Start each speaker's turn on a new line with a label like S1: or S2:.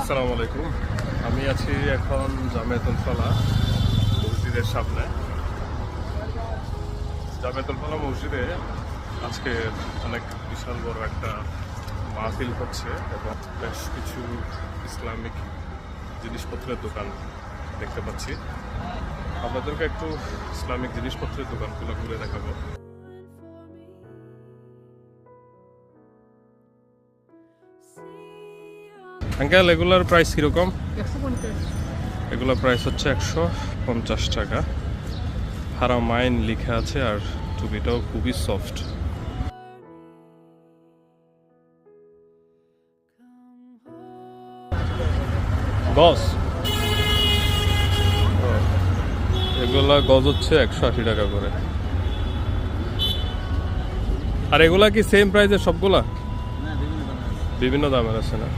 S1: আসসালামু আলাইকুম। আমি আছি এখন জামিয়াতুল ফালাহ মসজিদের সামনে। জামিয়াতুল ফালাহ মসজিদে আজকে অনেক বিশাল বড় একটা মাহফিল হচ্ছে এবং বেশ কিছু ইসলামিক জিনিসপত্রের দোকান দেখতে পাচ্ছি। আপনাদেরকে একটু ইসলামিক জিনিসপত্রের দোকানগুলো ঘুরে দেখাবো। আঙ্কেল, এগুলার প্রাইস কিরকম?
S2: 150।
S1: এগুলোর প্রাইস হচ্ছে 150 টাকা। হারামাইন লেখা আছে আর টুপিটাও খুবই সফট। গজ এগুলা গজ হচ্ছে 180 টাকা করে। আর এগুলা কি সেম প্রাইসের সবগুলা? বিভিন্ন দামের আছে না?